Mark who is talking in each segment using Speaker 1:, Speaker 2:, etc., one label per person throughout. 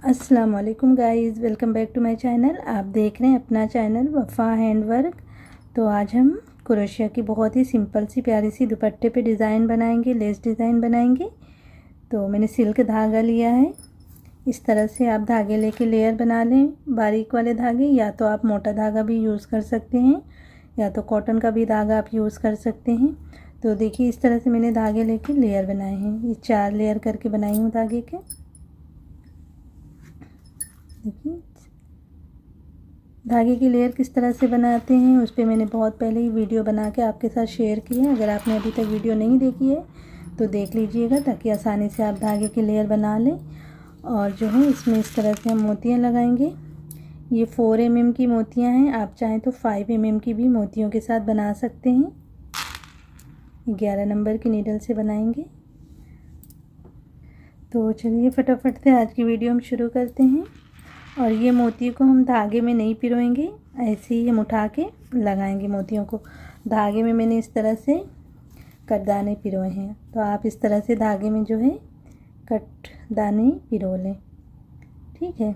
Speaker 1: अस्सलाम वालेकुम guys, welcome back to my channel. आप देख रहे हैं अपना चैनल वफ़ा हैंडवर्क। तो आज हम क्रोशिया की बहुत ही सिंपल सी प्यारी सी दुपट्टे पे डिज़ाइन बनाएंगे, लेस डिज़ाइन बनाएंगे। तो मैंने सिल्क धागा लिया है। इस तरह से आप धागे लेके लेयर बना लें, बारीक वाले धागे, या तो आप मोटा धागा भी यूज़ कर सकते हैं या तो कॉटन का भी धागा आप यूज़ कर सकते हैं। तो देखिए इस तरह से मैंने धागे लेके लेयर बनाए हैं। ये 4 लेयर करके बनाई हूँ धागे के। देखिए धागे की लेयर किस तरह से बनाते हैं उस पर मैंने बहुत पहले ही वीडियो बना के आपके साथ शेयर की है। अगर आपने अभी तक वीडियो नहीं देखी है तो देख लीजिएगा, ताकि आसानी से आप धागे की लेयर बना लें। और जो है इसमें इस तरह से हम मोतियाँ लगाएंगे। ये 4 mm की मोतियाँ हैं, आप चाहें तो 5 mm की भी मोतियों के साथ बना सकते हैं। 11 नंबर की नीडल से बनाएंगे। तो चलिए फटाफट से आज की वीडियो हम शुरू करते हैं। और ये मोती को हम धागे में नहीं पिरोएंगे, ऐसे ही हम उठा के लगाएंगे मोतियों को। धागे में मैंने इस तरह से कटदाने पिरोए हैं, तो आप इस तरह से धागे में जो है कटदाने पिरो लें। ठीक है,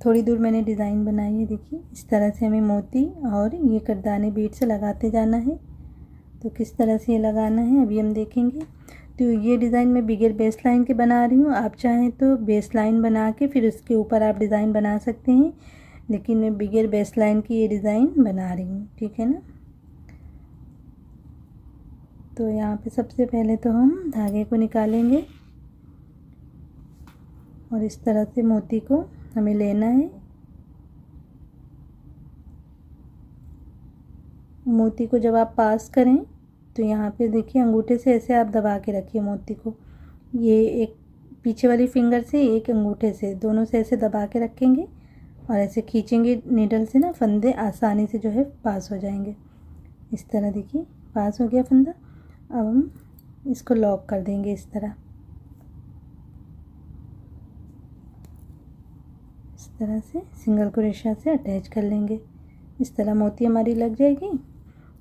Speaker 1: थोड़ी दूर मैंने डिज़ाइन बनाई है। देखिए इस तरह से हमें मोती और ये कटदाने बीट से लगाते जाना है। तो किस तरह से ये लगाना है अभी हम देखेंगे। तो ये डिज़ाइन मैं बिगर बेस लाइन के बना रही हूँ। आप चाहें तो बेस लाइन बना के फिर उसके ऊपर आप डिज़ाइन बना सकते हैं, लेकिन मैं बिगर बेस लाइन की ये डिज़ाइन बना रही हूँ। ठीक है ना। तो यहाँ पे सबसे पहले तो हम धागे को निकालेंगे और इस तरह से मोती को हमें लेना है। मोती को जब आप पास करें तो यहाँ पे देखिए अंगूठे से ऐसे आप दबा के रखिए मोती को। ये एक पीछे वाली फिंगर से, एक अंगूठे से, दोनों से ऐसे दबा के रखेंगे और ऐसे खींचेंगे नीडल से ना, फंदे आसानी से जो है पास हो जाएंगे। इस तरह देखिए पास हो गया फंदा। अब हम इसको लॉक कर देंगे इस तरह। इस तरह से सिंगल क्रोशिया से अटैच कर लेंगे। इस तरह मोती हमारी लग जाएगी।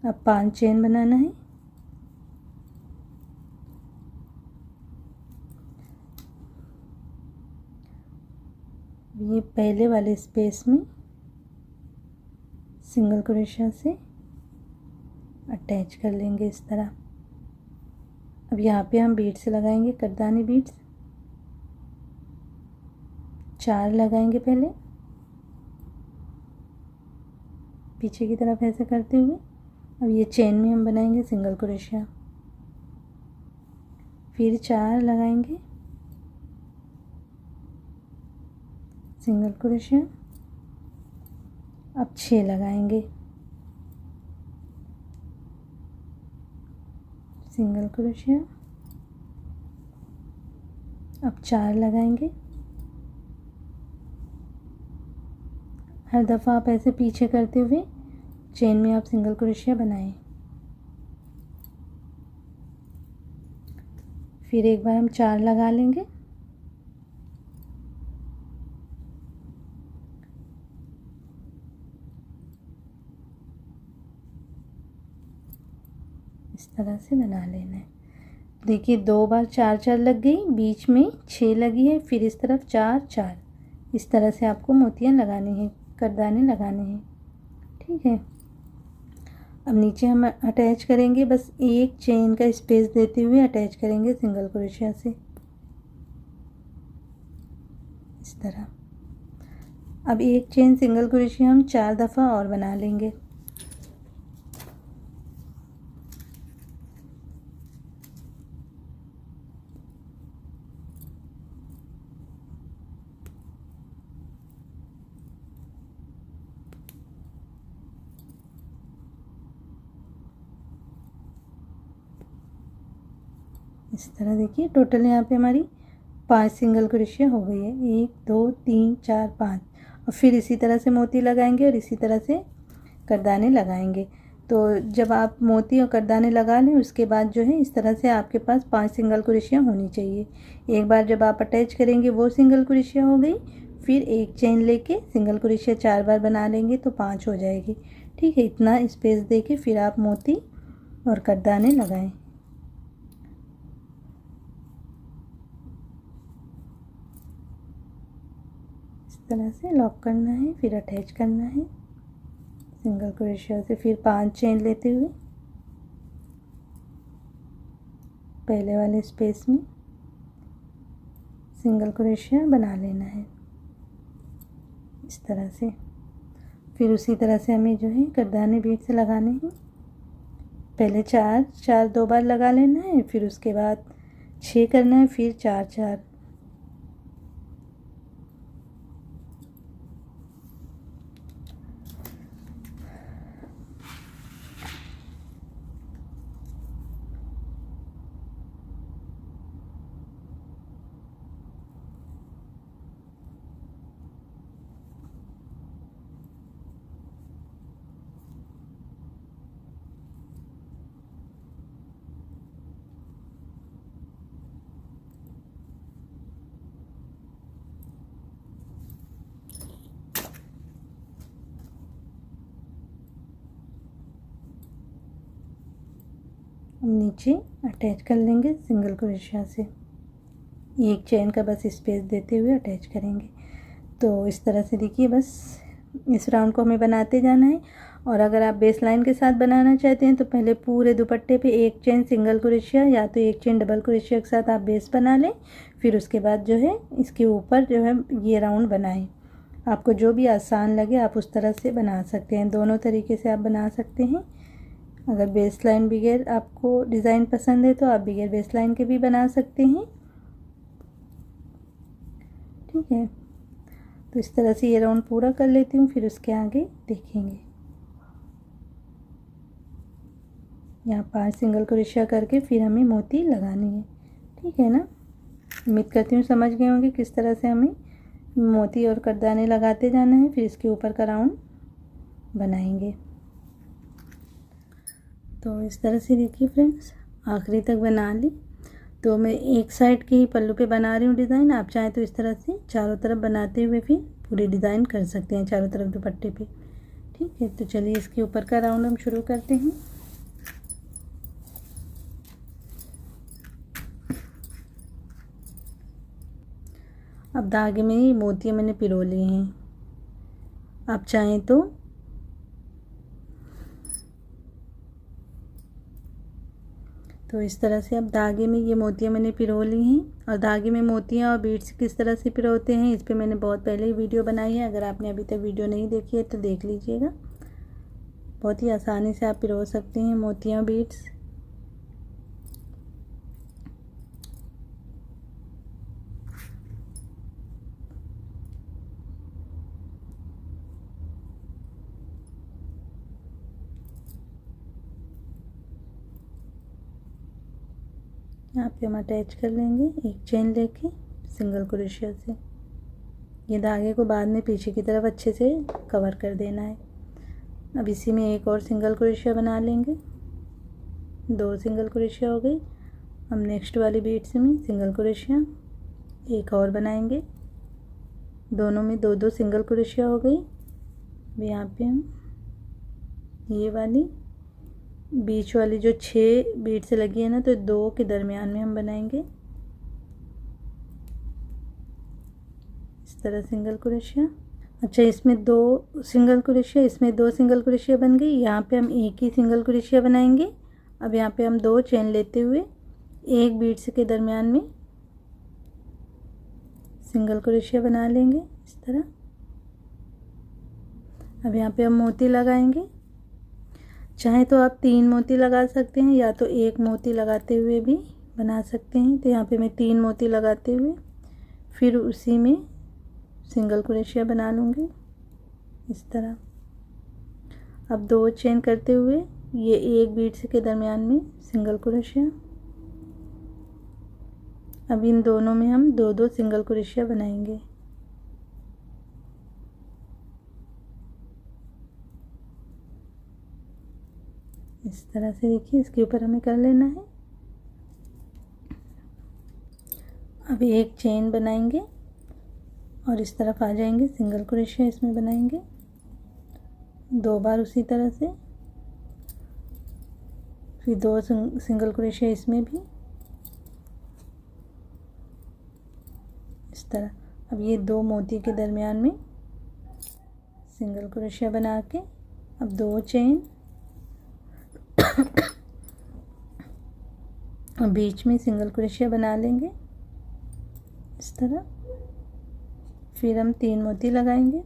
Speaker 1: अब 5 चेन बनाना है। ये पहले वाले स्पेस में सिंगल क्रोशिया से अटैच कर लेंगे इस तरह। अब यहाँ पे हम बीड्स लगाएंगे, कटदानी बीड्स 4 लगाएंगे पहले, पीछे की तरफ ऐसे करते हुए। अब ये चेन में हम बनाएंगे सिंगल क्रोशिया, फिर 4 लगाएंगे सिंगल क्रोशिया। अब 6 लगाएंगे सिंगल क्रोशिया। अब 4 लगाएंगे। हर दफ़ा आप ऐसे पीछे करते हुए चेन में आप सिंगल क्रोशिया बनाएं। फिर एक बार हम 4 लगा लेंगे। इस तरह से बना लेना है। देखिए 2 बार 4 लग गई, बीच में 6 लगी है, फिर इस तरफ 4 इस तरह से आपको मोतियाँ लगानी है, कटदाने लगाने हैं। ठीक है, अब नीचे हम अटैच करेंगे, बस एक चेन का स्पेस देते हुए अटैच करेंगे सिंगल क्रोशिया से इस तरह। अब एक चेन सिंगल क्रोशिया हम 4 दफ़ा और बना लेंगे। इस तरह देखिए टोटल यहाँ पे हमारी 5 सिंगल क्रोशिया हो गई है। 1 2 3 4 5। और फिर इसी तरह से मोती लगाएंगे और इसी तरह से कटदाने लगाएंगे। तो जब आप मोती और कटदाने लगा लें उसके बाद जो है इस तरह से आपके पास 5 सिंगल क्रोशिया होनी चाहिए। एक बार जब आप अटैच करेंगे वो सिंगल क्रोशिया हो गई, फिर एक चेन लेके सिंगल क्रोशिया 4 बार बना लेंगे तो 5 हो जाएगी। ठीक है, इतना स्पेस दे के फिर आप मोती और कटदाने लगाएं। तरह से लॉक करना है, फिर अटैच करना है सिंगल क्रोशिया से। फिर 5 चेन लेते हुए पहले वाले स्पेस में सिंगल क्रोशिया बना लेना है इस तरह से। फिर उसी तरह से हमें जो है करदाने बीच से लगाने हैं। पहले 4 2 बार लगा लेना है, फिर उसके बाद 6 करना है, फिर 4 4। हम नीचे अटैच कर लेंगे सिंगल क्रोशिया से। एक चेन का बस स्पेस देते हुए अटैच करेंगे। तो इस तरह से देखिए, बस इस राउंड को हमें बनाते जाना है। और अगर आप बेस लाइन के साथ बनाना चाहते हैं तो पहले पूरे दुपट्टे पे एक चेन सिंगल क्रोशिया या तो एक चेन डबल क्रोशिया के साथ आप बेस बना लें। फिर उसके बाद जो है इसके ऊपर जो है ये राउंड बनाएं। आपको जो भी आसान लगे आप उस तरह से बना सकते हैं। दोनों तरीके से आप बना सकते हैं। अगर बेस लाइन बगैर आपको डिज़ाइन पसंद है तो आप बगैर बेस लाइन के भी बना सकते हैं। ठीक है, तो इस तरह से ये राउंड पूरा कर लेती हूँ, फिर उसके आगे देखेंगे। यहाँ 5 सिंगल क्रोशिया करके फिर हमें मोती लगानी है। ठीक है ना, उम्मीद करती हूँ समझ गए होंगे किस तरह से हमें मोती और करदाने लगाते जाना है। फिर इसके ऊपर का राउंड बनाएंगे। तो इस तरह से देखिए फ्रेंड्स, आखिरी तक बना ली। तो मैं एक साइड के ही पल्लू पे बना रही हूँ डिज़ाइन। आप चाहें तो इस तरह से चारों तरफ बनाते हुए फिर पूरी डिज़ाइन कर सकते हैं चारों तरफ दुपट्टे पे। ठीक है, तो चलिए इसके ऊपर का राउंड हम शुरू करते हैं। अब धागे में ही मोतियाँ मैंने पिरो लिए हैं। आप चाहें तो इस तरह से अब धागे में ये मोतियाँ मैंने पिरो ली हैं। और धागे में मोतियाँ और बीड्स किस तरह से पिरोते हैं इस पे मैंने बहुत पहले ही वीडियो बनाई है। अगर आपने अभी तक वीडियो नहीं देखी है तो देख लीजिएगा। बहुत ही आसानी से आप पिरो सकते हैं मोतियाँ बीड्स। यहाँ पे हम अटैच कर लेंगे एक चेन लेके सिंगल क्रोशिया से। ये धागे को बाद में पीछे की तरफ अच्छे से कवर कर देना है। अब इसी में एक और सिंगल क्रोशिया बना लेंगे। 2 सिंगल क्रोशिया हो गई। हम नेक्स्ट वाली बीड्स में सिंगल क्रोशिया एक और बनाएंगे। दोनों में 2 2 सिंगल क्रोशिया हो गई। अब यहाँ पे हम ये वाली बीच वाली जो 6 बीड से लगी है ना, तो 2 के दरमियान में हम बनाएंगे इस तरह सिंगल क्रोशिया। अच्छा, इसमें 2 सिंगल क्रोशिया, इसमें 2 सिंगल क्रोशिया बन गई। यहाँ पे हम एक ही सिंगल क्रोशिया बनाएंगे। अब यहाँ पे हम 2 चेन लेते हुए एक बीड्स के दरमियान में सिंगल क्रोशिया बना लेंगे इस तरह। अब यहाँ पे हम मोती लगाएंगे। चाहे तो आप 3 मोती लगा सकते हैं या तो 1 मोती लगाते हुए भी बना सकते हैं। तो यहाँ पे मैं 3 मोती लगाते हुए फिर उसी में सिंगल क्रोशिया बना लूँगी इस तरह। अब 2 चेन करते हुए ये एक बीड्स के दरमियान में सिंगल क्रोशिया। अब इन दोनों में हम 2 2 सिंगल क्रोशिया बनाएंगे। इस तरह से देखिए, इसके ऊपर हमें कर लेना है। अब एक चेन बनाएंगे और इस तरफ आ जाएंगे, सिंगल क्रोशिया इसमें बनाएंगे 2 बार उसी तरह से। फिर 2 सिंगल क्रोशिया इसमें भी इस तरह। अब ये 2 मोती के दरमियान में सिंगल क्रोशिया बना के अब 2 चेन और बीच में सिंगल क्रोशिया बना लेंगे इस तरह। फिर हम 3 मोती लगाएंगे।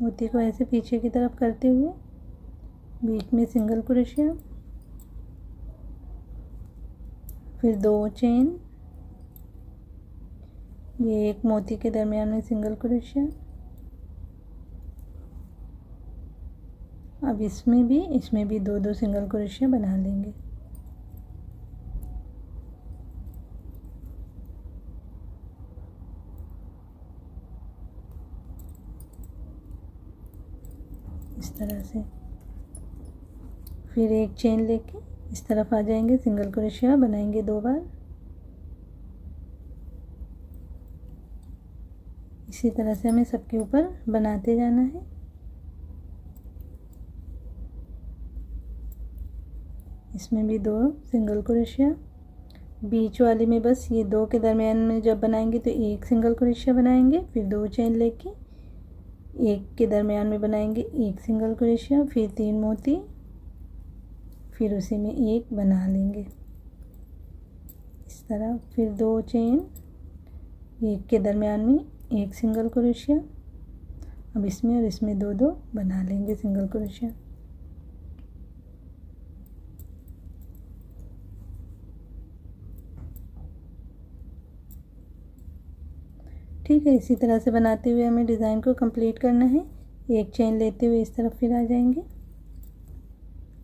Speaker 1: मोती को ऐसे पीछे की तरफ करते हुए बीच में सिंगल क्रोशिया, फिर 2 चेन, ये एक मोती के दरमियान में सिंगल क्रोशिया। अब इसमें भी 2 सिंगल क्रोशिया बना लेंगे। इस तरह से फिर एक चेन लेके इस तरफ आ जाएंगे, सिंगल क्रोशिया बनाएंगे 2 बार। इसी तरह से हमें सबके ऊपर बनाते जाना है। इसमें भी 2 सिंगल क्रोशिया, बीच वाले में बस ये 2 के दरमियान में जब बनाएंगे तो 1 सिंगल क्रोशिया बनाएंगे, फिर 2 चेन लेके 1 के दरमियान में बनाएंगे 1 सिंगल क्रोशिया, फिर 3 मोती, फिर उसी में 1 बना लेंगे इस तरह। फिर 2 चेन, 1 के दरमियान में 1 सिंगल क्रोशिया। अब इसमें और इसमें 2 बना लेंगे सिंगल क्रोशिया। ठीक है, इसी तरह से बनाते हुए हमें डिज़ाइन को कंप्लीट करना है। एक चेन लेते हुए इस तरफ फिर आ जाएंगे।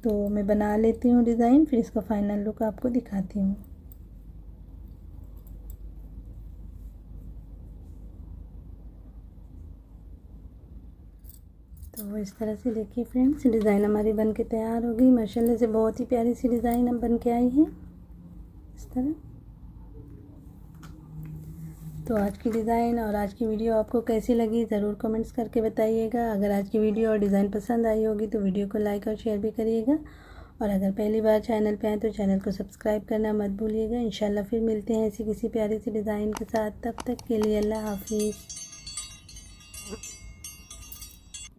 Speaker 1: तो मैं बना लेती हूँ डिज़ाइन, फिर इसका फाइनल लुक आपको दिखाती हूँ। तो इस तरह से देखिए फ्रेंड्स, डिज़ाइन हमारी बन के तैयार हो गई। माशाल्लाह से बहुत ही प्यारी सी डिज़ाइन अब बन के आई है इस तरह। तो आज की डिज़ाइन और आज की वीडियो आपको कैसी लगी ज़रूर कमेंट्स करके बताइएगा। अगर आज की वीडियो और डिज़ाइन पसंद आई होगी तो वीडियो को लाइक और शेयर भी करिएगा, और अगर पहली बार चैनल पे आए तो चैनल को सब्सक्राइब करना मत भूलिएगा। इंशाल्लाह फिर मिलते हैं ऐसी किसी प्यारी सी डिज़ाइन के साथ। तब तक के लिए अल्लाह हाफिज़।